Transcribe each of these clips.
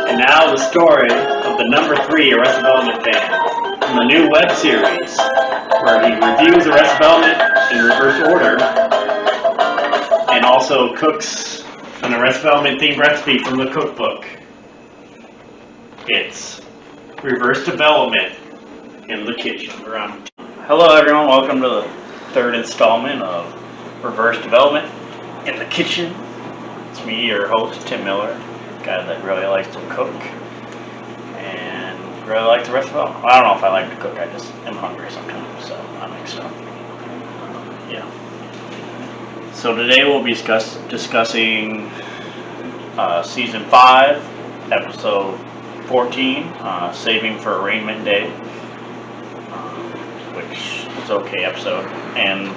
And now the story of the number 3 Arrested Development fan from the new web series, where he reviews Arrested Development in reverse order and also cooks an Arrested Development themed recipe from the cookbook. It's Reverse Development in the Kitchen. Hello everyone, welcome to the 3rd installment of Reverse Development in the Kitchen. It's me, your host, Tim Miller, guy that really likes to cook and really likes the rest of it. I don't know if I like to cook, I just am hungry sometimes, so that makes sense. Yeah. So today we'll be discussing Season 5, Episode 14, Saving for Arraignment Day, which is okay episode. And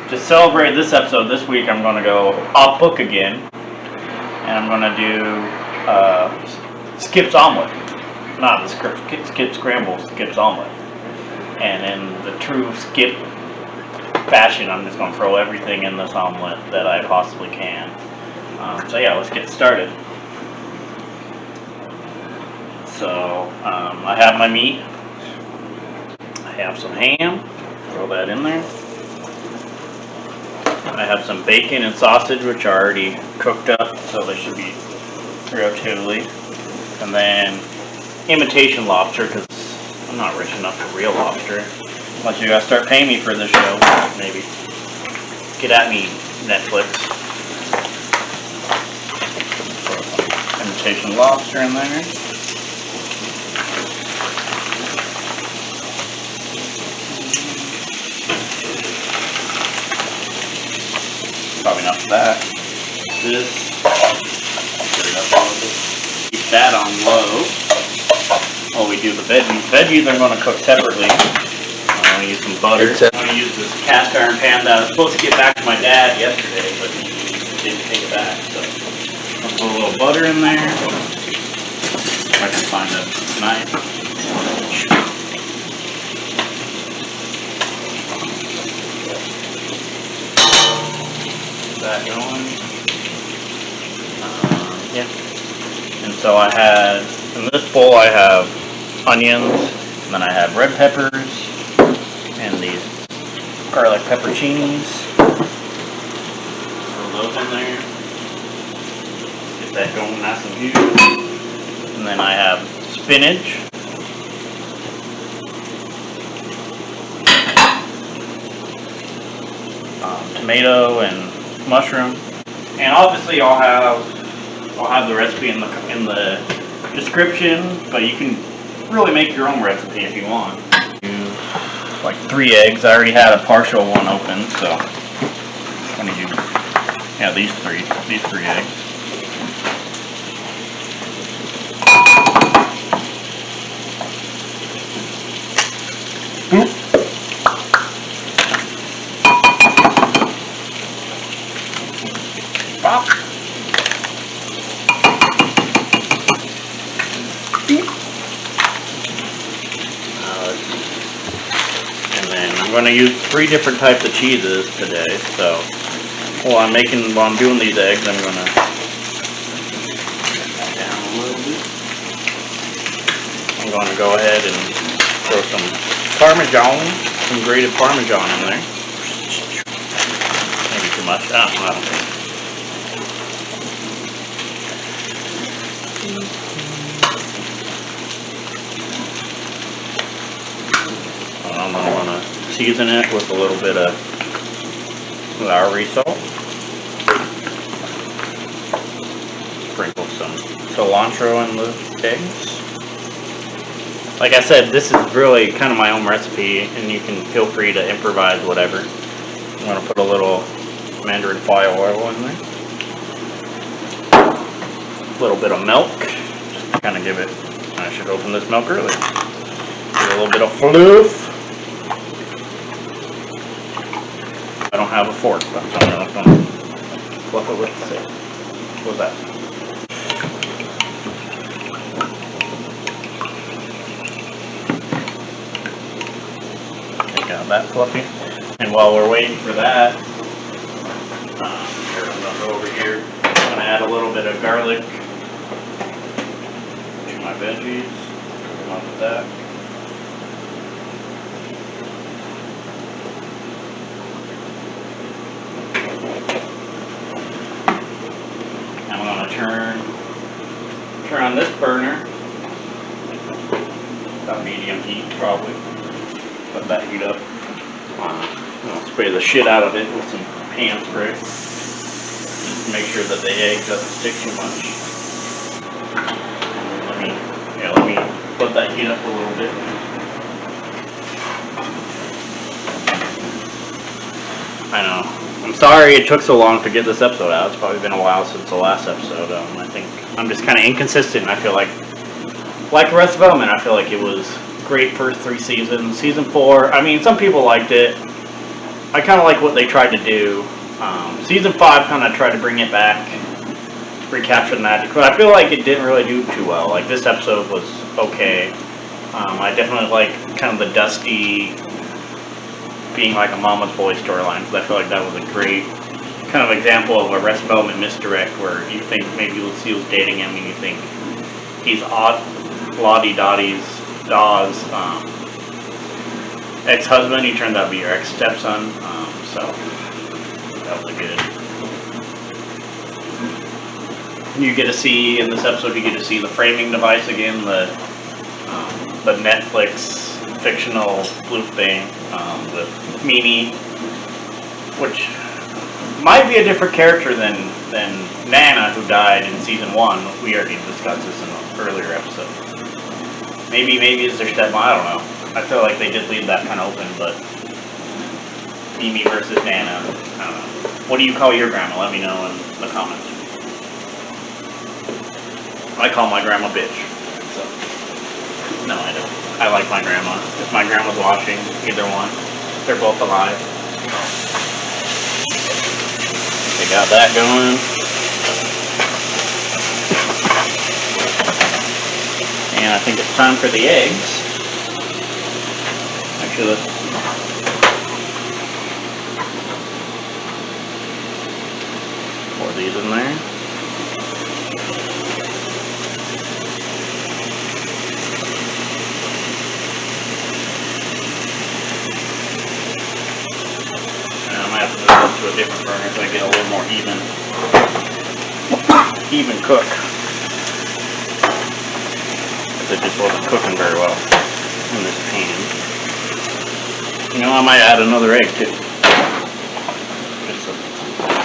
to celebrate this episode this week, I'm going to go off book again, and I'm going to do Skip's Omelet. Not the Skip Scramble, Skip's Omelet. And in the true Skip fashion, I'm just going to throw everything in this omelet that I possibly can. So yeah, let's get started. So I have my meat. I have some ham. Throw that in there. I have some bacon and sausage, which are already cooked up, so they should be relatively. And then imitation lobster, because I'm not rich enough for real lobster. Unless you guys start paying me for this show, maybe. Get at me, Netflix. Put some imitation lobster in there. Probably enough of that. This. Get it up a little bit. Keep that on low while we do the veggies. Veggies I'm going to cook separately. I'm going to use some butter. I'm going to use this cast iron pan that I was supposed to get back to my dad yesterday, but he didn't take it back. So I'll put a little butter in there. If I can find a knife. Get that going. Yeah. And so I had, in this bowl I have onions, and then I have red peppers, and these garlic pepperoncinis. Throw those in there. Get that going nice and huge. And then I have spinach. Tomato and mushroom. And obviously I'll have the recipe in the description, but you can really make your own recipe if you want. Use like 3 eggs. I already had a partial one open, so I'm gonna use these three eggs. Boop. Pop. I'm going to use 3 different types of cheeses today, so while I'm doing these eggs, I'm going to down a little bit. I'm going to go ahead and throw some some grated Parmesan in there. Maybe too much. I don't think. I'm going to season it with a little bit of Lowry salt. Sprinkle some cilantro in the eggs. Like I said, this is really kind of my own recipe, and you can feel free to improvise whatever. I'm going to put a little Mongolian Fire Oil in there. A little bit of milk. Just to kind of give it, I should open this milk early. Give it a little bit of fluff. I don't have a fork, but I'm just going to fluff it with the stick. What's that? Take out that fluffy. And while we're waiting for that, I'm going to go over here. I'm going to add a garlic to my veggies. Come up with that. I'm going to turn on this burner. About medium heat, probably. Let that heat up. I'll spray the shit out of it with some pan spray. Just make sure that the egg doesn't stick too much. Let me let that heat up a little bit. I know. I'm sorry it took so long to get this episode out. It's probably been a while since the last episode. I think I'm just kind of inconsistent. I feel like Arrested Development, I feel like it was great first 3 seasons. Season 4, I mean, some people liked it. I kind of like what they tried to do. Season 5 kind of tried to bring it back, recapture the magic, but I feel like it didn't really do too well. Like, this episode was okay. I definitely like kind of the Dusty being like a mama's boy storyline, because I feel like that was a great kind of example of Arrested Development misdirect, where you think maybe Lucille's dating him and you think he's Lottie Dottie's Dawes ex-husband. He turned out to be your ex-stepson, so that was good. You get to see, in this episode, you get to see the framing device again, the Netflix fictional sleuth thing with Mimi, which might be a different character than Nana, who died in season 1. We already discussed this in an earlier episode. Maybe it's their stepmom, I don't know. I feel like they did leave that kind of open, but Mimi versus Nana, I don't know. What do you call your grandma? Let me know in the comments. I call my grandma bitch. So, no, I don't. I like my grandma. If my grandma's watching, either one, they're both alive. They got that going. And I think it's time for the eggs. Actually, let's pour these in there. And I might have to move this to a different burner so I get a little more even cook. It just wasn't cooking very well in this pan. You know, I might add another egg too. Just so,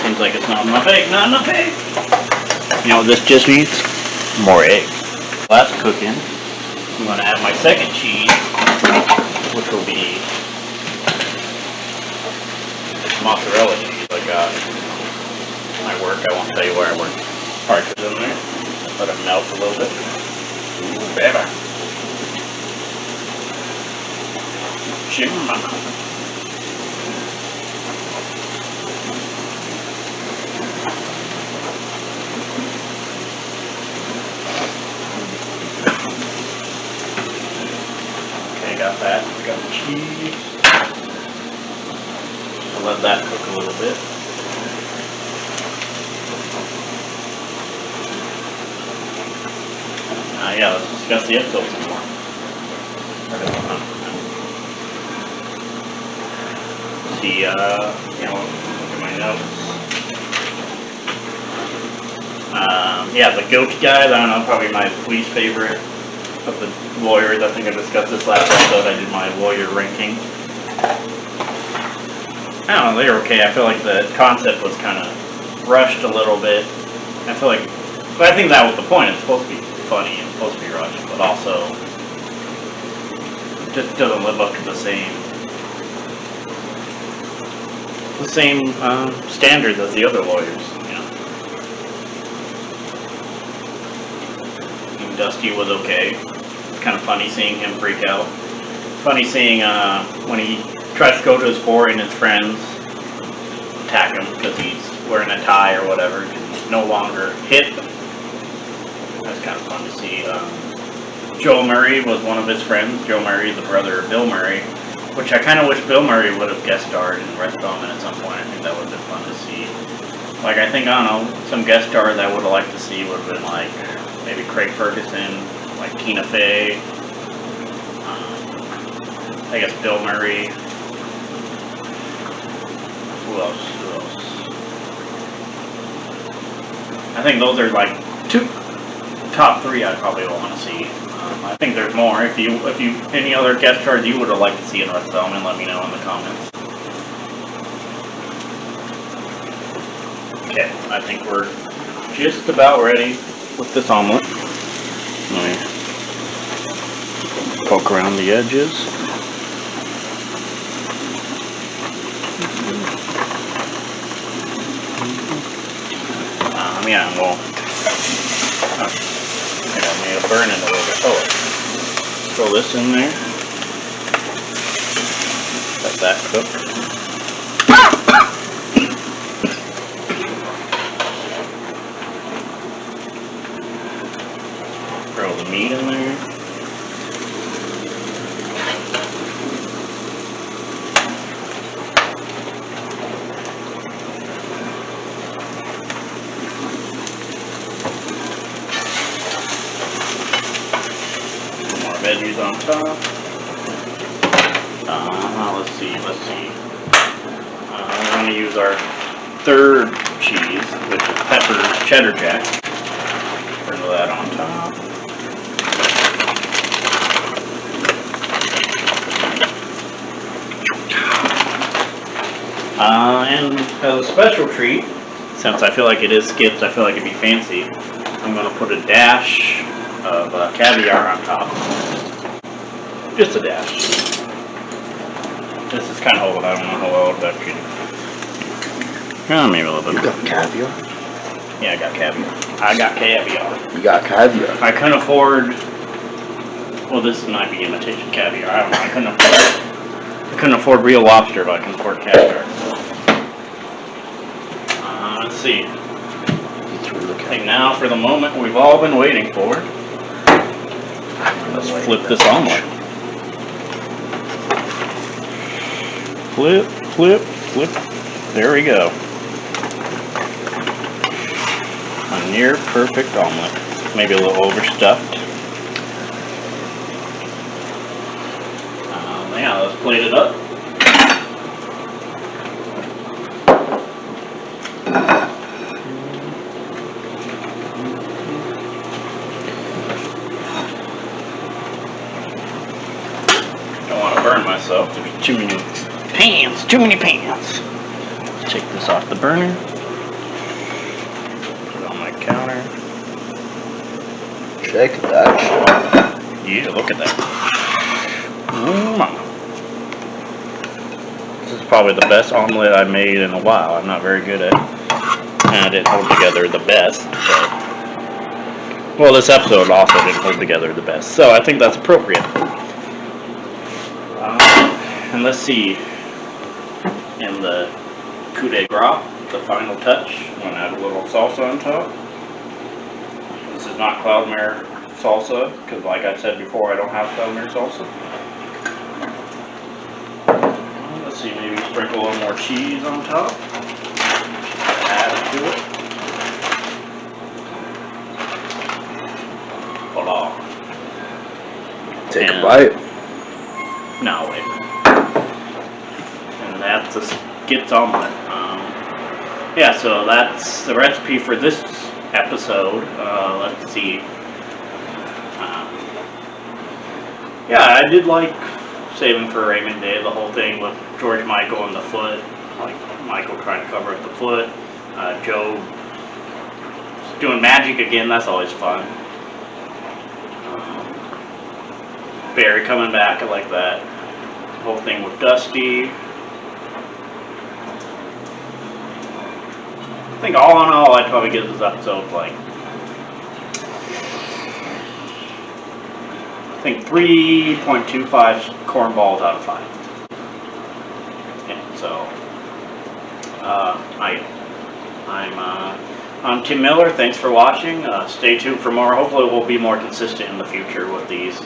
seems like it's not enough egg, not enough egg. You know what this just needs? More egg. Well, that's cooking. I'm going to add my second cheese, which will be this mozzarella cheese I got at my work. I won't tell you where I work. Park it in there. Let it melt a little bit. Ooh, baby. Shimmer my mouth. Okay, got that. Got the cheese. I'll let that cook a little bit. Yeah, let's discuss the episode some more. See, you know, look at my notes. Yeah, the goat guys, I don't know, probably my least favorite of the lawyers. I think I discussed this last episode. I did my lawyer ranking. I don't know, they were okay. I feel like the concept was kind of rushed a little bit. I feel like, but I think that was the point. It's supposed to be funny and supposed to be rushed, but also just doesn't live up to the same standards as the other lawyers, you know. And Dusty was okay. It's kind of funny seeing him freak out. Funny seeing when he tries to go to his board and his friends attack him because he's wearing a tie or whatever. He's no longer hip. That's kind of fun to see. Joe Murray was one of his friends. Joe Murray, the brother of Bill Murray, which I kind of wish Bill Murray would have guest starred in Arrested Development at some point. I think that would have been fun to see Like, I think, I don't know, some guest stars I would have liked to see would have been like maybe Craig Ferguson, like Tina Fey, I guess Bill Murray. Who else? I think those are like top three I probably want to see. I think there's more. If you any other guest stars you would have liked to see in West Bellman, let me know in the comments. Okay, I think we're just about ready with this omelet. Let me poke around the edges. Yeah, well, I may have burned it a little bit. Oh, throw this in there. Let that cook. Throw the meat in there. Veggies on top. Let's see. We're going to use our third cheese, which is Cheddar Jack. Sprinkle that on top. And as a special treat, since I feel like it is skips, I feel like it'd be fancy, I'm going to put a dash of caviar on top. Just a dash. This is kind of old. I don't know how well it's actually. Maybe a little bit. You got caviar? Yeah, I got caviar. You got caviar? I couldn't afford. Well, this might be imitation caviar. I don't know. I couldn't afford real lobster, but I can afford caviar. Let's see. I think now for the moment we've all been waiting for. Let's flip this omelet. Flip, flip, flip. There we go. A near perfect omelet. Maybe a little overstuffed. Yeah, let's plate it up. Don't want to burn myself. There's too many pans. Let's take this off the burner. Put it on my counter. Check that shit. Yeah, look at that. This is probably the best omelet I made in a while. I'm not very good at it. And I didn't hold together the best. But, well, this episode also didn't hold together the best. So I think that's appropriate. And let's see. In the coup de grace, the final touch, I'm going to add a little salsa on top. This is not Cloudmere salsa, because like I said before, I don't have Cloudmere salsa. Let's see, maybe sprinkle a little more cheese on top. Add it to it. Voila. Take a bite. No, wait. And that's a skits omelet. Yeah, so that's the recipe for this episode. Let's see. Yeah, I did like saving for Arraignment Day, the whole thing with George Michael and the foot. Like Michael trying to cover up the foot. Joe doing magic again, that's always fun. Barry coming back, I like that. Whole thing with Dusty. I think all in all, I'd probably give this episode like, I think 3.25 cornballs out of 5. Yeah, so I'm Tim Miller. Thanks for watching. Stay tuned for more. Hopefully, we'll be more consistent in the future with these.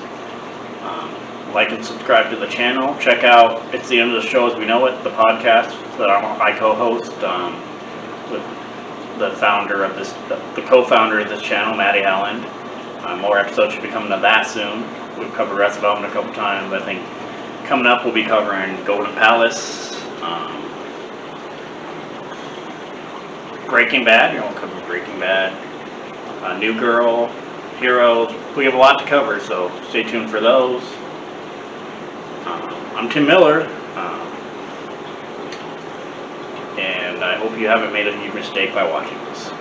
Like and subscribe to the channel. Check out It's the End of the Show as We Know It, the podcast that I co-host with the founder of this, the co-founder of this channel, Maddie Howland. More episodes should be coming of that soon. We've covered Arrested Development a couple times, but I think coming up we'll be covering Golden Palace, Breaking Bad. We'll cover Breaking Bad, New Girl, Heroes. We have a lot to cover, so stay tuned for those. I'm Tim Miller, and I hope you haven't made a huge mistake by watching this.